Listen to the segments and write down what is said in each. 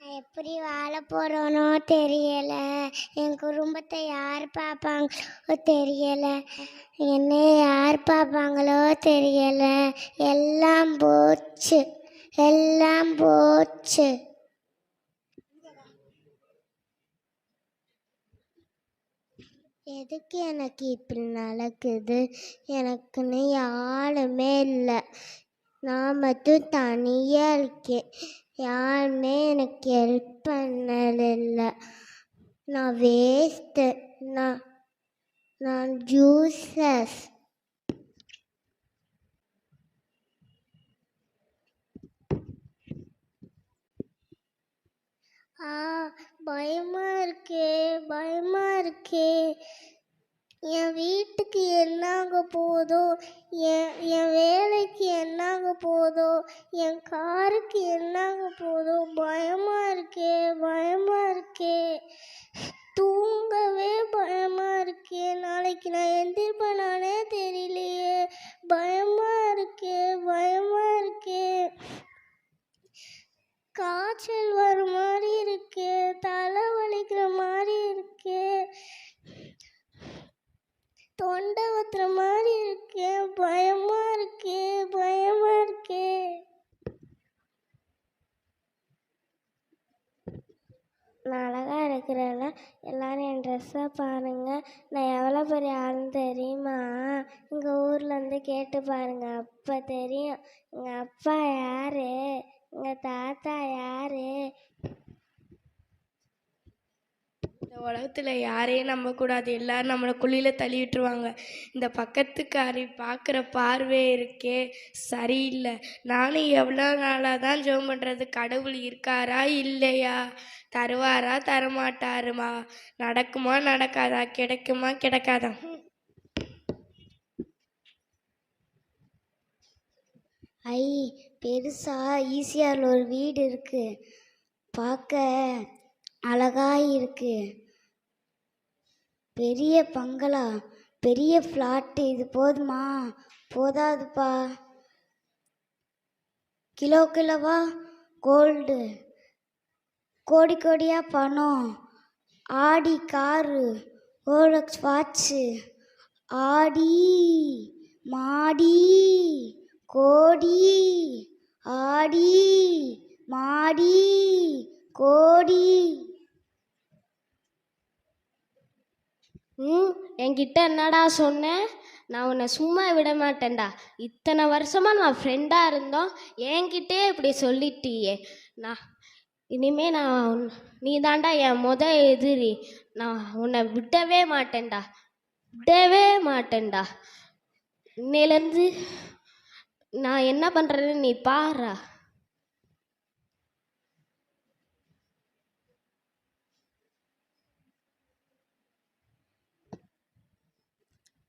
நான் எப்படி வாழ போகிறோனோ தெரியல. என் குடும்பத்தை யார் பார்ப்பாங்களோ தெரியல. என்னை யார் பார்ப்பாங்களோ தெரியல. எல்லாம் போச்சு, எல்லாம் போச்சு. எதுக்கு எனக்கு இப்படி நடக்குது? எனக்குன்னு யாருமே இல்லை. நான் மட்டும் தனியாக இருக்கேன். யாருமே எனக்கு ஹெல்ப் பண்ணதில்லை. நான் வேஸ்ட்டு. நான் யூஸ்லெஸ். பயமா இருக்கே, பயமா இருக்கே. என் வீட்டுக்கு என்னாக போதோ, என் வேலைக்கு என்னாக போதோ, என் காருக்கு என்னாக போதோ, பயமா இருக்கே, பயமா இருக்கே. தூங்கவே பயமா இருக்கே. நாளைக்கு நான் எந்திரிப்பேனானே தெரியலையே. பயமா இருக்கே, பயமா இருக்கே. காய்ச்சல் வர மாதிரி இருக்கு, தலை வலிக்கிற மாதிரி இருக்கு, தொண்டை வத்துற மாதிரி இருக்கு. பயமா இருக்கு, பயமா இருக்கு. நான் அழகாக இருக்கிறேன்னா எல்லாரும் என் ட்ரெஸ்ஸை பாருங்க. நான் எவ்வளோ பெரிய ஆளுன்னு தெரியுமா? எங்கள் ஊர்லேருந்து கேட்டு பாருங்க, அப்போ தெரியும். எங்கள் அப்பா யாரு, எங்கள் தாத்தா யாரு. இந்த உலகத்தில் யாரையும் நம்பக்கூடாது. எல்லாரும் நம்மளை குழியில் தள்ளி விட்டுருவாங்க. இந்த பக்கத்துக்காரி பார்க்குற பார்வை இருக்கே சரியில்லை. நானும் எவ்வளோ நாளாக தான் ஜெபம் பண்ணுறது, கடவுள் இருக்காரா இல்லையா, தருவாரா தரமாட்டாருமா, நடக்குமா நடக்காதா, கிடைக்குமா கிடைக்காதா. பெருசா ஈஸியாக ஒரு வீடு இருக்கு, பார்க்க அழகா இருக்கு. பெரிய பங்களா, பெரிய ஃப்ளாட்டு. இது போதுமா? போதாதுப்பா. கிலோ கிலோவா கோல்டு, கோடி கோடியா பணம், ஆடி காரு, ரோலக்ஸ் வாட்சு, ஆடி மாடி கோடி, ஆடி மாடி கோடி. என்கிட்ட என்னடா சொன்ன? நான் உன்னை சும்மா விட மாட்டேன்டா. இத்தனை வருஷமாக நம்ம ஃப்ரெண்டாக இருந்தோம், என்கிட்டே இப்படி சொல்லிட்டியே. நான் நீ தாண்டா என் எதிரி. நான் உன்னை விடவே மாட்டேன்டா, விடவே மாட்டேன்டா. இன்னையிலேருந்து நான் என்ன பண்ணுறேன்னு நீ பாரா.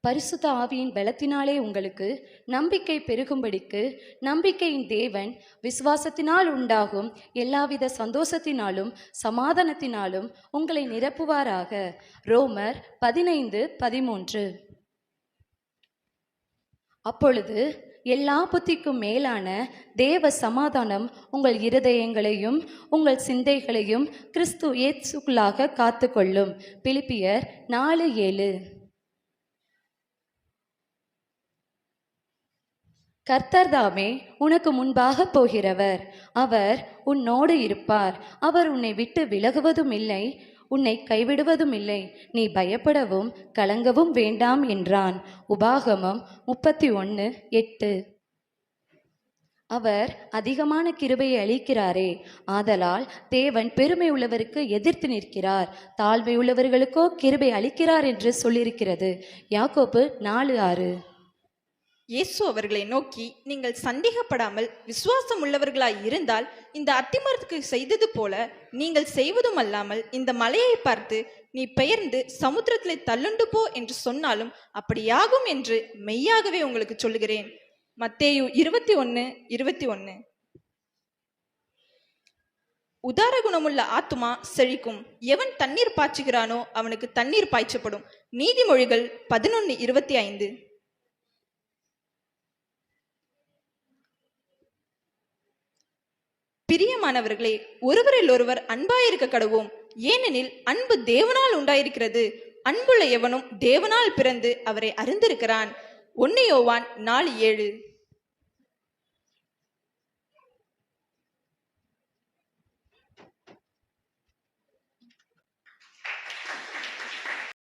பரிசுத்த ஆவியின் பலத்தினாலே உங்களுக்கு நம்பிக்கை பெருகும்படிக்கு நம்பிக்கையின் தேவன் விசுவாசத்தினால் உண்டாகும் எல்லாவித சந்தோஷத்தினாலும் சமாதானத்தினாலும் உங்களை நிரப்புவாராக. ரோமர் 15:13. அப்பொழுது எல்லா புத்திக்கும் மேலான தேவ சமாதானம் உங்கள் இருதயங்களையும் உங்கள் சிந்தைகளையும் கிறிஸ்து இயேசுக்குள்ளாக காத்துக்கொள்ளும். பிலிப்பியர் 4:7. கர்த்தர்தாமே உனக்கு முன்பாக போகிறவர், அவர் உன்னோடு இருப்பார். அவர் உன்னை விட்டு விலகுவதும் இல்லை, உன்னை கைவிடுவதும் இல்லை. நீ பயப்படவும் கலங்கவும் வேண்டாம் என்றான். உபாகமம் 31:8. அவர் அதிகமான கிருபையை அளிக்கிறாரே, ஆதலால் தேவன் பெருமை உள்ளவருக்கு எதிர்த்து நிற்கிறார், தாழ்மை உள்ளவர்களுக்கோ கிருபை அளிக்கிறார் என்று சொல்லியிருக்கிறது. யாக்கோபு 4:6. இயேசு அவர்களை நோக்கி, நீங்கள் சந்தேகப்படாமல் விசுவாசம் உள்ளவர்களாய் இருந்தால் இந்த அத்திமரத்துக்கு செய்தது போல நீங்கள் செய்வதும் அல்லாமல் இந்த மலையை பார்த்து நீ பெயர்ந்து சமுத்திரத்திலே தள்ளுண்டு போ என்று சொன்னாலும் அப்படியாகும் என்று மெய்யாகவே உங்களுக்கு சொல்லுகிறேன். மத்தேயு 21:21. உதார குணமுள்ள ஆத்துமா செழிக்கும். எவன் தண்ணீர் பாய்ச்சுகிறானோ அவனுக்கு தண்ணீர் பாய்ச்சப்படும். நீதிமொழிகள் 11:25. பிரியமானவர்களே, ஒருவரில் ஒருவர் அன்பாயிருக்க கடவோம். ஏனெனில் அன்பு தேவனால் உண்டாயிருக்கிறது. அன்புள்ள எவனும் தேவனால் பிறந்து அவரை அறிந்திருக்கிறான். 1 யோவான் 4:7.